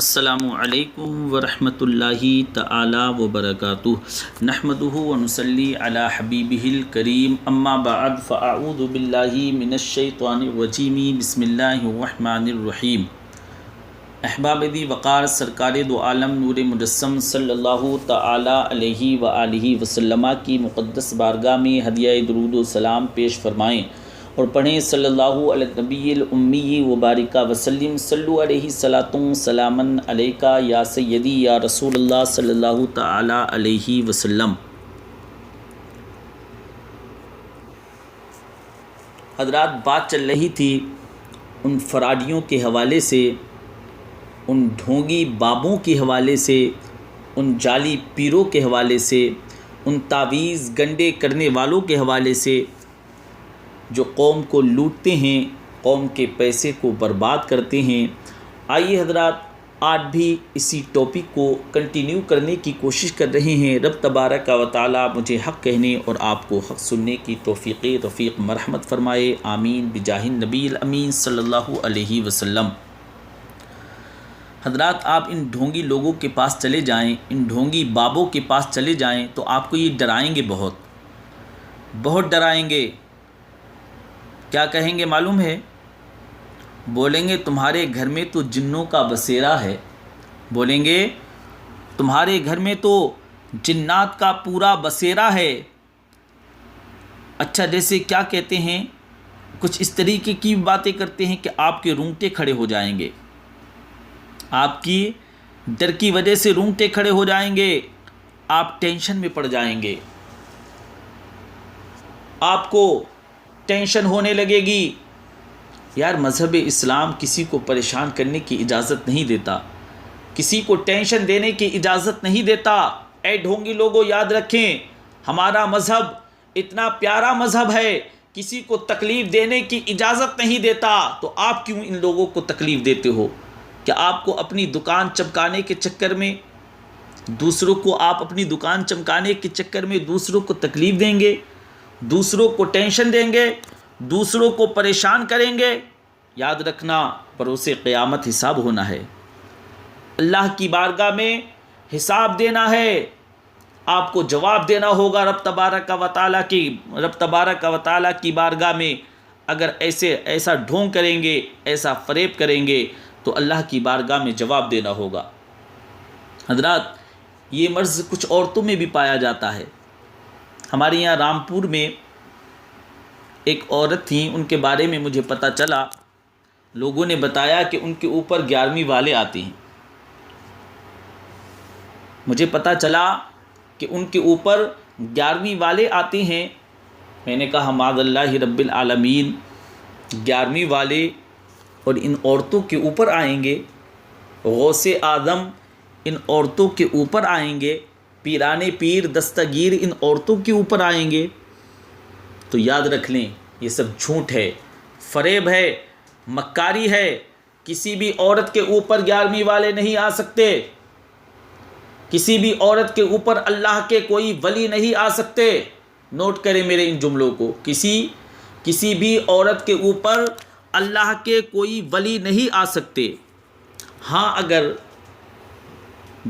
السلام علیکم ورحمۃ اللہ تعالی وبرکاتہ نحمدہ ونصلی علی حبیبہ الکریم اما بعد فاعوذ باللہ من الشیطان الرجیم بسم اللہ الرحمن الرحیم۔ احباب دی وقار سرکار دو عالم نور مجسم صلی اللہ تعالی علیہ وآلہ وسلم کی مقدس بارگاہ میں ہدیہ درود و سلام پیش فرمائیں اور پڑھیں صلی اللہ علی النبی الامی وبارک وسلم صلو علیہ صلاۃ سلامن علیکہ یا سیدی یا رسول اللہ صلی اللہ تعالی علیہ وسلم۔ حضرات، بات چل رہی تھی ان فراڈیوں کے حوالے سے، ان ڈھونگی بابوں کے حوالے سے، ان جعلی پیروں کے حوالے سے، ان تعویذ گنڈے کرنے والوں کے حوالے سے جو قوم کو لوٹتے ہیں، قوم کے پیسے کو برباد کرتے ہیں۔ آئیے حضرات، آج بھی اسی ٹاپک کو کنٹینیو کرنے کی کوشش کر رہے ہیں۔ رب تبارک و تعالی مجھے حق کہنے اور آپ کو حق سننے کی توفیق رفیق مرحمت فرمائے، آمین بجاہ النبی الامین صلی اللہ علیہ وسلم۔ حضرات، آپ ان ڈھونگی لوگوں کے پاس چلے جائیں، ان ڈھونگی بابوں کے پاس چلے جائیں تو آپ کو یہ ڈرائیں گے، بہت ڈرائیں گے۔ کیا کہیں گے معلوم ہے؟ بولیں گے تمہارے گھر میں تو جنوں کا بسیرا ہے، بولیں گے تمہارے گھر میں تو جنات کا پورا بسیرا ہے۔ اچھا، جیسے کیا کہتے ہیں، کچھ اس طریقے کی باتیں کرتے ہیں کہ آپ کے رونگٹے کھڑے ہو جائیں گے، آپ کی ڈر کی وجہ سے رونگٹے کھڑے ہو جائیں گے، آپ ٹینشن میں پڑ جائیں گے، آپ کو ٹینشن ہونے لگے گی۔ یار، مذہب اسلام کسی کو پریشان کرنے کی اجازت نہیں دیتا، کسی کو ٹینشن دینے کی اجازت نہیں دیتا۔ اے ڈھونگی لوگوں، یاد رکھیں، ہمارا مذہب اتنا پیارا مذہب ہے، کسی کو تکلیف دینے کی اجازت نہیں دیتا۔ تو آپ کیوں ان لوگوں کو تکلیف دیتے ہو؟ کہ آپ کو اپنی دکان چمکانے کے چکر میں دوسروں کو، آپ اپنی دکان چمکانے کے چکر میں دوسروں کو تکلیف دیں گے، دوسروں کو ٹینشن دیں گے، دوسروں کو پریشان کریں گے؟ یاد رکھنا، بروز قیامت حساب ہونا ہے، اللہ کی بارگاہ میں حساب دینا ہے، آپ کو جواب دینا ہوگا رب تبارک و تعالیٰ کی بارگاہ میں۔ اگر ایسا ڈھونگ کریں گے، ایسا فریب کریں گے تو اللہ کی بارگاہ میں جواب دینا ہوگا۔ حضرات، یہ مرض کچھ عورتوں میں بھی پایا جاتا ہے۔ ہمارے یہاں رامپور میں ایک عورت تھیں، ان کے بارے میں مجھے پتہ چلا، لوگوں نے بتایا کہ ان کے اوپر 11ویں والے آتے ہیں۔ مجھے پتہ چلا کہ ان کے اوپر 11ویں والے آتے ہیں۔ میں نے کہا معاذ اللہ رب العالمین، 11ویں والے اور ان عورتوں کے اوپر آئیں گے، غوث اعظم ان عورتوں کے اوپر آئیں گے، پیران پیر دستگیر ان عورتوں کے اوپر آئیں گے؟ تو یاد رکھ لیں، یہ سب جھوٹ ہے، فریب ہے، مکاری ہے۔ کسی بھی عورت کے اوپر 11ویں والے نہیں آ سکتے، کسی بھی عورت کے اوپر اللہ کے کوئی ولی نہیں آ سکتے۔ نوٹ کریں میرے ان جملوں کو، کسی بھی عورت کے اوپر اللہ کے کوئی ولی نہیں آ سکتے۔ ہاں، اگر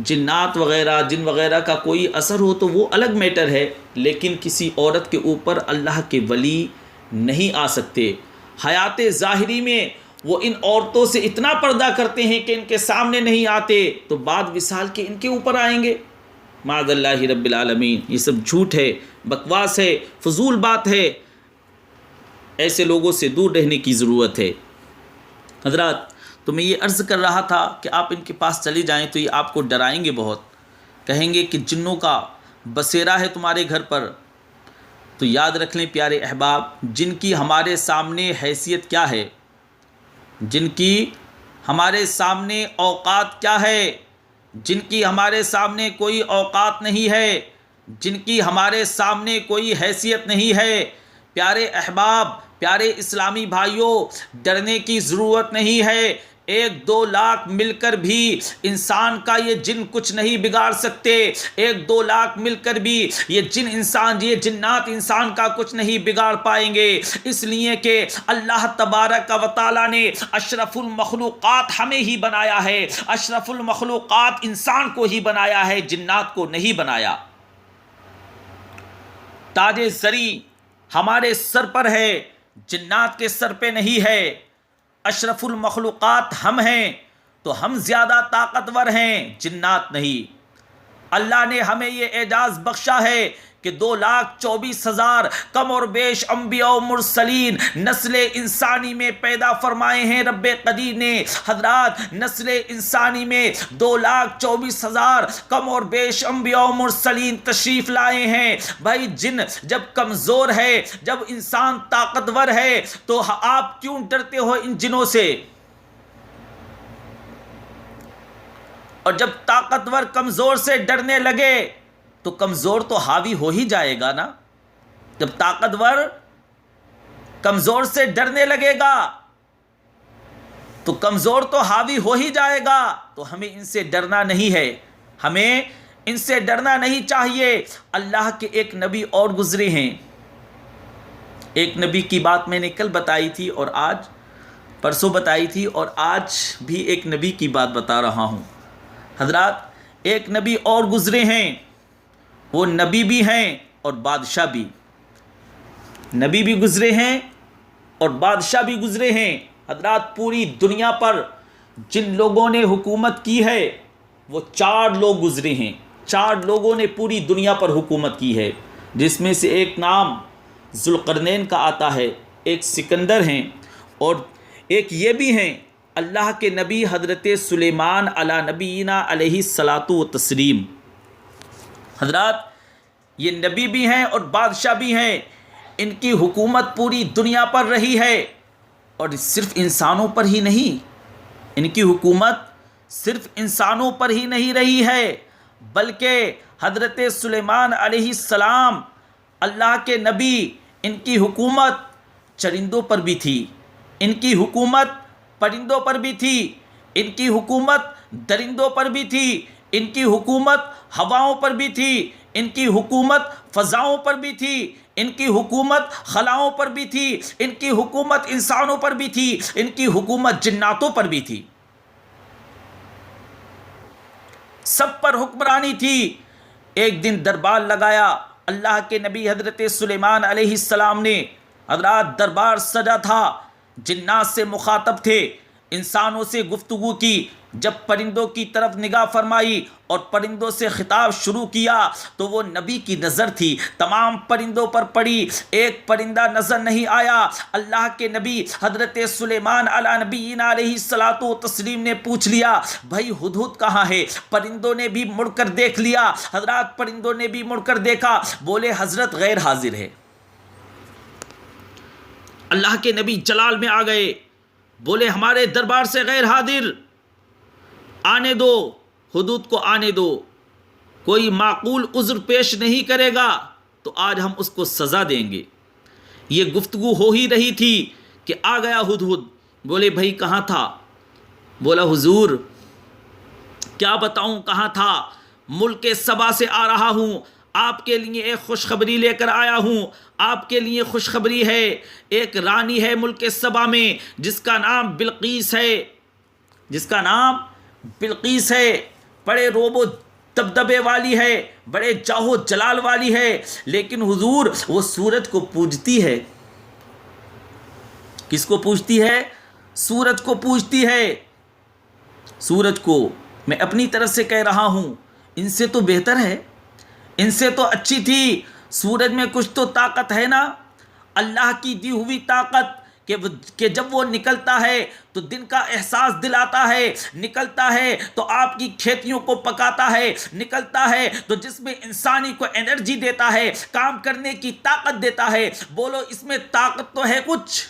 جنات وغیرہ، جن وغیرہ کا کوئی اثر ہو تو وہ الگ میٹر ہے، لیکن کسی عورت کے اوپر اللہ کے ولی نہیں آ سکتے۔ حیات ظاہری میں وہ ان عورتوں سے اتنا پردہ کرتے ہیں کہ ان کے سامنے نہیں آتے، تو بعد وصال کے ان کے اوپر آئیں گے؟ معاذ اللہ رب العالمین، یہ سب جھوٹ ہے، بکواس ہے، فضول بات ہے۔ ایسے لوگوں سے دور رہنے کی ضرورت ہے۔ حضرات، تو میں یہ عرض کر رہا تھا کہ آپ ان کے پاس چلے جائیں تو یہ آپ کو ڈرائیں گے بہت، کہیں گے کہ جنوں کا بسیرا ہے تمہارے گھر پر۔ تو یاد رکھ لیں پیارے احباب، جن کی ہمارے سامنے حیثیت کیا ہے، جن کی ہمارے سامنے اوقات کیا ہے، جن کی ہمارے سامنے کوئی اوقات نہیں ہے، جن کی ہمارے سامنے کوئی حیثیت نہیں ہے، پیارے احباب، پیارے اسلامی بھائیوں، ڈرنے کی ضرورت نہیں ہے۔ ایک دو لاکھ مل کر بھی انسان کا یہ جن کچھ نہیں بگاڑ سکتے، ایک دو لاکھ مل کر بھی یہ جنات انسان کا کچھ نہیں بگاڑ پائیں گے، اس لیے کہ اللہ تبارک و تعالیٰ نے اشرف المخلوقات ہمیں ہی بنایا ہے، اشرف المخلوقات انسان کو ہی بنایا ہے، جنات کو نہیں بنایا۔ تاج زری ہمارے سر پر ہے، جنات کے سر پہ نہیں ہے۔ اشرف المخلوقات ہم ہیں تو ہم زیادہ طاقتور ہیں، جنات نہیں۔ اللہ نے ہمیں یہ اعزاز بخشا ہے کہ 2,24,000 کم اور بیش انبیاء و مرسلین نسل انسانی میں پیدا فرمائے ہیں رب قدیر نے۔ حضرات نسل انسانی میں 2,24,000 کم اور بیش انبیاء و مرسلین تشریف لائے ہیں۔ بھائی جن جب کمزور ہے، جب انسان طاقتور ہے، تو آپ کیوں ڈرتے ہو ان جنوں سے؟ اور جب طاقتور کمزور سے ڈرنے لگے تو کمزور تو حاوی ہو ہی جائے گا نا۔ جب طاقتور کمزور سے ڈرنے لگے گا تو کمزور تو حاوی ہو ہی جائے گا۔ تو ہمیں ان سے ڈرنا نہیں ہے، ہمیں ان سے ڈرنا نہیں چاہیے۔ اللہ کے ایک نبی اور گزرے ہیں، ایک نبی کی بات میں نے کل بتائی تھی اور آج پرسوں بتائی تھی، اور آج بھی ایک نبی کی بات بتا رہا ہوں۔ حضرات ایک نبی اور گزرے ہیں، وہ نبی بھی ہیں اور بادشاہ بھی، نبی بھی گزرے ہیں اور بادشاہ بھی گزرے ہیں۔ حضرات پوری دنیا پر جن لوگوں نے حکومت کی ہے وہ 4 لوگ گزرے ہیں، 4 لوگوں نے پوری دنیا پر حکومت کی ہے، جس میں سے ایک نام ذوالقرنین کا آتا ہے، ایک سکندر ہیں، اور ایک یہ بھی ہیں اللہ کے نبی حضرت سلیمان علی نبینا علیہ الصلاۃ والتسلیم۔ حضرات یہ نبی بھی ہیں اور بادشاہ بھی ہیں، ان کی حکومت پوری دنیا پر رہی ہے، اور صرف انسانوں پر ہی نہیں، ان کی حکومت صرف انسانوں پر ہی نہیں رہی ہے، بلکہ حضرت سلیمان علیہ السلام اللہ کے نبی، ان کی حکومت چرندوں پر بھی تھی، ان کی حکومت پرندوں پر بھی تھی، ان کی حکومت درندوں پر بھی تھی، ان کی حکومت ہواؤں پر بھی تھی، ان کی حکومت فضاؤں پر بھی تھی، ان کی حکومت خلاؤں پر بھی تھی، ان کی حکومت انسانوں پر بھی تھی، ان کی حکومت جناتوں پر بھی تھی، سب پر حکمرانی تھی۔ ایک دن دربار لگایا اللہ کے نبی حضرت سلیمان علیہ السلام نے۔ حضرات دربار سجا تھا، جنات سے مخاطب تھے، انسانوں سے گفتگو کی۔ جب پرندوں کی طرف نگاہ فرمائی اور پرندوں سے خطاب شروع کیا تو وہ نبی کی نظر تھی تمام پرندوں پر پڑی، ایک پرندہ نظر نہیں آیا۔ اللہ کے نبی حضرت سلیمان علی نبینا علیہ الصلاۃ والتسلیم نے پوچھ لیا بھائی ہدہد کہاں ہے؟ پرندوں نے بھی مڑ کر دیکھ لیا، حضرات پرندوں نے بھی مڑ کر دیکھا، بولے حضرت غیر حاضر ہے۔ اللہ کے نبی جلال میں آ گئے، بولے ہمارے دربار سے غیر حاضر، آنے دو، حدود کو آنے دو، کوئی معقول عذر پیش نہیں کرے گا تو آج ہم اس کو سزا دیں گے۔ یہ گفتگو ہو ہی رہی تھی کہ آ گیا ہدہد۔ بولے بھائی کہاں تھا؟ بولا حضور کیا بتاؤں کہاں تھا، ملک سبا سے آ رہا ہوں، آپ کے لیے ایک خوشخبری لے کر آیا ہوں۔ آپ کے لیے خوشخبری ہے، ایک رانی ہے ملک سبا میں جس کا نام بلقیس ہے، جس کا نام بلقیس ہے، بڑے روب و دبدبے والی ہے، بڑے جاہ و جلال والی ہے، لیکن حضور وہ سورج کو پوجتی ہے۔ کس کو پوجتی ہے؟ سورج کو پوجتی ہے۔ سورج کو میں اپنی طرف سے کہہ رہا ہوں، ان سے تو بہتر ہے، ان سے تو اچھی تھی۔ سورج میں کچھ تو طاقت ہے نا، اللہ کی دی ہوئی طاقت کہ جب وہ نکلتا ہے تو دن کا احساس دلاتا ہے، نکلتا ہے تو آپ کی کھیتیوں کو پکاتا ہے، نکلتا ہے تو جس میں انسانی کو انرجی دیتا ہے، کام کرنے کی طاقت دیتا ہے۔ بولو اس میں طاقت تو ہے کچھ؟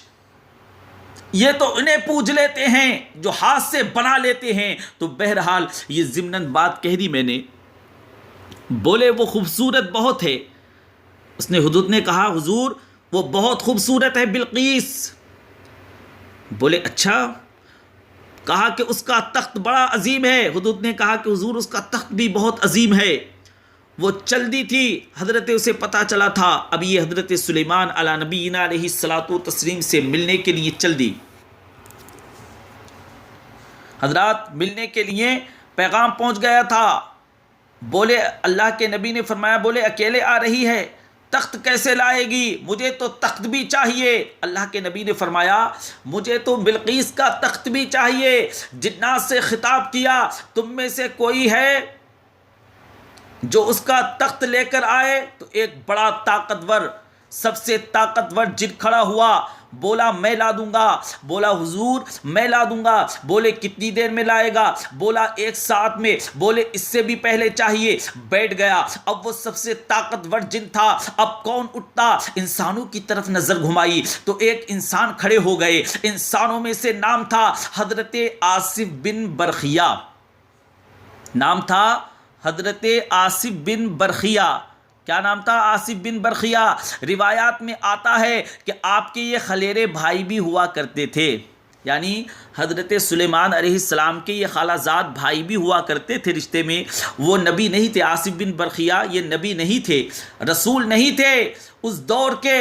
یہ تو انہیں پوج لیتے ہیں جو ہاتھ سے بنا لیتے ہیں۔ تو بہرحال یہ ضمناً بات کہہ دی میں نے۔ بولے وہ خوبصورت بہت ہے۔ اس نے ہدہد نے کہا حضور وہ بہت خوبصورت ہے بلقیس۔ بولے اچھا کہا کہ اس کا تخت بڑا عظیم ہے. حدود نے کہا کہ حضور اس کا تخت بھی بہت عظیم ہے. وہ چل دی تھی. حضرت اسے پتہ چلا تھا اب یہ حضرت سلیمان علی نبینا علیہ الصلاۃ والتسلیم سے ملنے کے لیے چل دی. حضرات ملنے کے لیے پیغام پہنچ گیا تھا. بولے اللہ کے نبی نے فرمایا بولے اکیلے آ رہی ہے, تخت کیسے لائے گی, مجھے تو تخت بھی چاہیے. اللہ کے نبی نے فرمایا مجھے تو بلقیس کا تخت بھی چاہیے. جنات سے خطاب کیا تم میں سے کوئی ہے جو اس کا تخت لے کر آئے. تو ایک بڑا طاقتور, سب سے طاقتور جن کھڑا ہوا. بولا میں لا دوں گا. بولا حضور میں لا دوں گا. بولے کتنی دیر میں لائے گا. بولا 1 ساعت میں. بولے اس سے بھی پہلے چاہیے. بیٹھ گیا. اب وہ سب سے طاقتور جن تھا, اب کون اٹھتا. انسانوں کی طرف نظر گھمائی تو ایک انسان کھڑے ہو گئے. انسانوں میں سے نام تھا حضرت آصف بن برخیہ. نام تھا حضرت آصف بن برخیہ. کیا نام تھا؟ آصف بن برخیہ. روایات میں آتا ہے کہ آپ کے یہ خلیرے بھائی بھی ہوا کرتے تھے, یعنی حضرت سلیمان علیہ السلام کے یہ خالہ زاد بھائی بھی ہوا کرتے تھے رشتے میں. وہ نبی نہیں تھے. آصف بن برخیہ یہ نبی نہیں تھے, رسول نہیں تھے. اس دور کے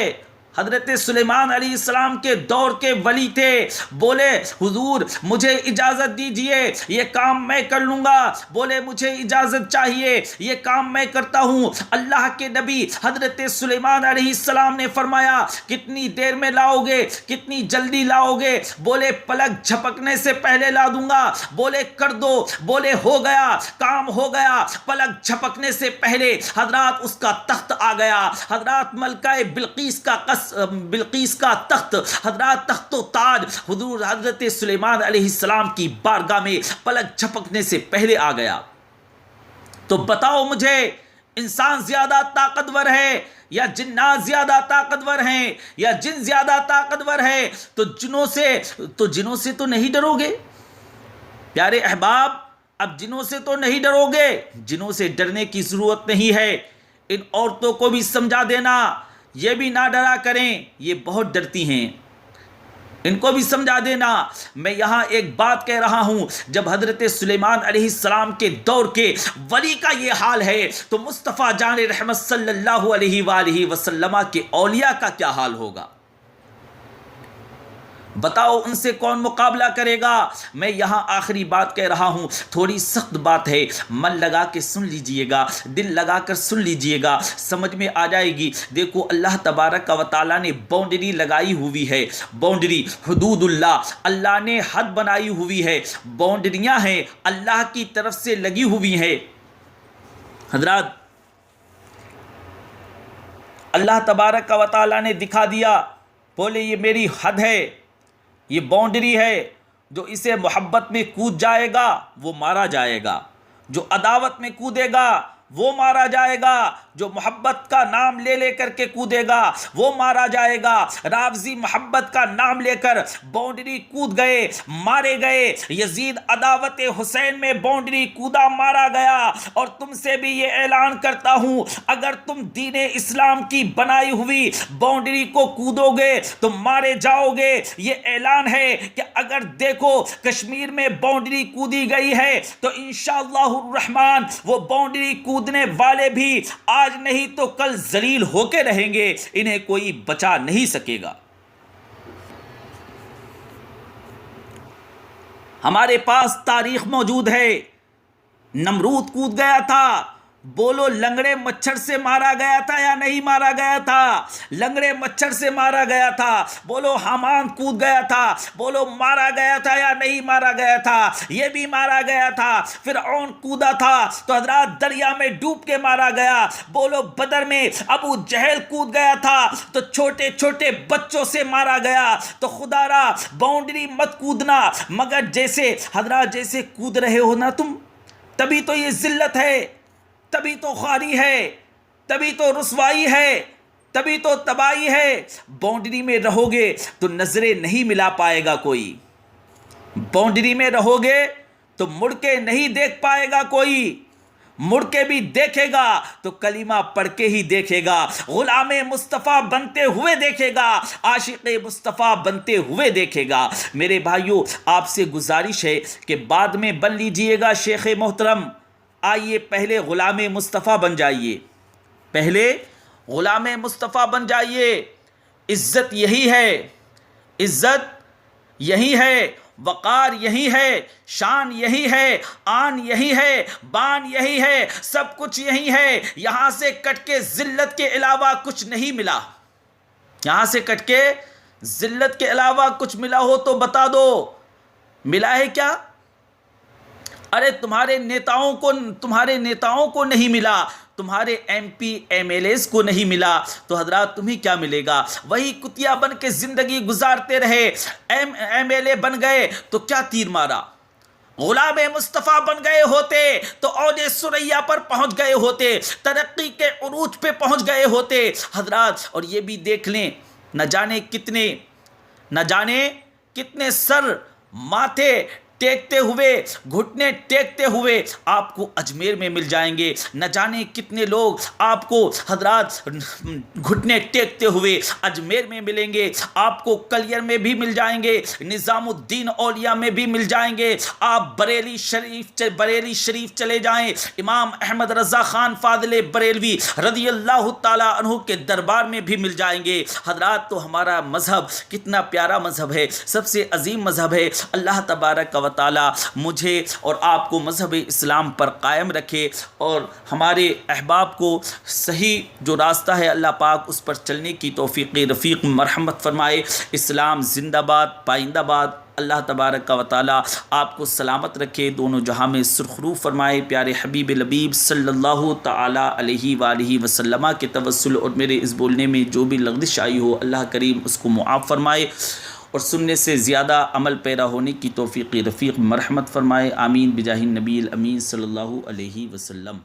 حضرت سلیمان علیہ السلام کے دور کے ولی تھے. بولے حضور مجھے اجازت دیجئے, یہ کام میں کر لوں گا. بولے مجھے اجازت چاہیے, یہ کام میں کرتا ہوں. اللہ کے نبی حضرت سلیمان علیہ السلام نے فرمایا کتنی دیر میں لاؤ گے, کتنی جلدی لاؤ گے. بولے پلک جھپکنے سے پہلے لا دوں گا. بولے کر دو. بولے ہو گیا, کام ہو گیا. پلک جھپکنے سے پہلے حضرات اس کا تخت آ گیا. حضرات ملکہ بلقیس کا تخت, حضرات تخت و تاج حضور حضرت سلیمان علیہ السلام کی بارگاہ میں پلک جھپکنے سے پہلے آ گیا. تو بتاؤ مجھے انسان زیادہ طاقتور ہے یا جنات زیادہ طاقتور ہیں, یا جن زیادہ طاقتور ہے تو جنوں سے تو نہیں ڈرو گے پیارے احباب. اب جنوں سے تو نہیں ڈرو گے, جنوں سے ڈرنے کی ضرورت نہیں ہے. ان عورتوں کو بھی سمجھا دینا, یہ بھی نہ ڈرا کریں, یہ بہت ڈرتی ہیں, ان کو بھی سمجھا دینا. میں یہاں ایک بات کہہ رہا ہوں, جب حضرت سلیمان علیہ السلام کے دور کے ولی کا یہ حال ہے تو مصطفیٰ جان رحمت صلی اللہ علیہ وآلہ وسلم کے اولیاء کا کیا حال ہوگا. بتاؤ ان سے کون مقابلہ کرے گا. میں یہاں آخری بات کہہ رہا ہوں, تھوڑی سخت بات ہے, من لگا کے سن لیجئے گا, دل لگا کر سن لیجئے گا, سمجھ میں آ جائے گی. دیکھو اللہ تبارک و تعالیٰ نے باؤنڈری لگائی ہوئی ہے, باؤنڈری حدود اللہ, اللہ نے حد بنائی ہوئی ہے. باؤنڈریاں ہیں اللہ کی طرف سے لگی ہوئی ہیں. حضرات اللہ تبارک و تعالیٰ نے دکھا دیا, بولے یہ میری حد ہے, یہ باؤنڈری ہے. جو اسے محبت میں کود جائے گا وہ مارا جائے گا, جو عداوت میں کودے گا وہ مارا جائے گا, جو محبت کا نام لے لے کر کے کودے گا وہ مارا جائے گا. رافضی محبت کا نام لے کر باؤنڈری کود گئے, مارے گئے. یزید عداوت حسین میں باؤنڈری کودا, مارا گیا. اور تم سے بھی یہ اعلان کرتا ہوں, اگر تم دین اسلام کی بنائی ہوئی باؤنڈری کو کودو گے تو مارے جاؤ گے. یہ اعلان ہے کہ اگر دیکھو کشمیر میں باؤنڈری کودی گئی ہے تو انشاءاللہ الرحمن وہ باؤنڈری کودنے والے بھی آج نہیں تو کل ذلیل ہو کے رہیں گے, انہیں کوئی بچا نہیں سکے گا. ہمارے پاس تاریخ موجود ہے, نمرود کود گیا تھا. بولو لنگڑے مچھر سے مارا گیا تھا یا نہیں مارا گیا تھا؟ لنگڑے مچھر سے مارا گیا تھا. بولو حامان کود گیا تھا, بولو مارا گیا تھا یا نہیں مارا گیا تھا؟ یہ بھی مارا گیا تھا. فرعون کودا تھا تو حضرات دریا میں ڈوب کے مارا گیا. بولو بدر میں ابو جہل کود گیا تھا تو چھوٹے چھوٹے بچوں سے مارا گیا. تو خدا را باؤنڈری مت کودنا, مگر جیسے حضرات جیسے کود رہے ہو نا تم, تبھی تو یہ ذلت ہے, تبھی تو خواری ہے, تبھی تو رسوائی ہے, تبھی تو تباہی ہے. باؤنڈری میں رہو گے تو نظریں نہیں ملا پائے گا کوئی, باؤنڈری میں رہو گے تو مڑ کے نہیں دیکھ پائے گا کوئی. مڑ کے بھی دیکھے گا تو کلمہ پڑھ کے ہی دیکھے گا، غلام مصطفیٰ بنتے ہوئے دیکھے گا، عاشق مصطفیٰ بنتے ہوئے دیکھے گا۔ میرے بھائیوں، آپ سے گزارش ہے کہ بعد میں بن لیجئے گا شیخ محترم، آئیے پہلے غلام مصطفیٰ بن جائیے، پہلے غلام مصطفیٰ بن جائیے۔ عزت یہی ہے، عزت یہی ہے، وقار یہی ہے، شان یہی ہے، آن یہی ہے، بان یہی ہے، سب کچھ یہی ہے۔ یہاں سے کٹ کے ذلت کے علاوہ کچھ نہیں ملا، یہاں سے کٹ کے ذلت کے علاوہ کچھ ملا ہو تو بتا دو، ملا ہے کیا؟ ارے تمہارے نیتاؤں کو نہیں ملا، تمہارے M P M L As کو نہیں ملا، تو حضرات تمہیں کیا ملے گا؟ وہی کتیا بن کے زندگی گزارتے رہے، ایم ایل اے بن گئے تو کیا تیر مارا؟ غلام مصطفیٰ بن گئے ہوتے تو عود ثریا پر پہنچ گئے ہوتے، ترقی کے عروج پہ پہنچ گئے ہوتے حضرات۔ اور یہ بھی دیکھ لیں، نہ جانے کتنے سر ماتھے ٹیکتے ہوئے، گھٹنے ٹیکتے ہوئے آپ کو اجمیر میں مل جائیں گے، نہ جانے کتنے لوگ آپ کو حضرات گھٹنے ٹیکتے ہوئے اجمیر میں ملیں گے، آپ کو کلیر میں بھی مل جائیں گے، نظام الدین اولیاء میں بھی مل جائیں گے، آپ بریلی شریف چلے جائیں، امام احمد رضا خان فاضل بریلوی رضی اللہ تعالیٰ عنہ کے دربار میں بھی مل جائیں گے۔ حضرات تو ہمارا مذہب کتنا پیارا مذہب ہے، سب سے عظیم مذہب ہے۔ اللہ تبارک و تعالی مجھے اور آپ کو مذہب اسلام پر قائم رکھے، اور ہمارے احباب کو صحیح جو راستہ ہے اللہ پاک اس پر چلنے کی توفیق رفیق مرحمت فرمائے۔ اسلام زندہ باد، پائندہ باد۔ اللہ تبارک و تعالی آپ کو سلامت رکھے، دونوں جہاں میں سرخرو فرمائے۔ پیارے حبیب لبیب صلی اللہ تعالی علیہ وآلہ وسلم کے توسل اور میرے اس بولنے میں جو بھی لغزش آئی ہو اللہ کریم اس کو معاف فرمائے، اور سننے سے زیادہ عمل پیرا ہونے کی توفیق رفیق مرحمت فرمائے۔ آمین بجاہ النبی الامین صلی اللہ علیہ وسلم۔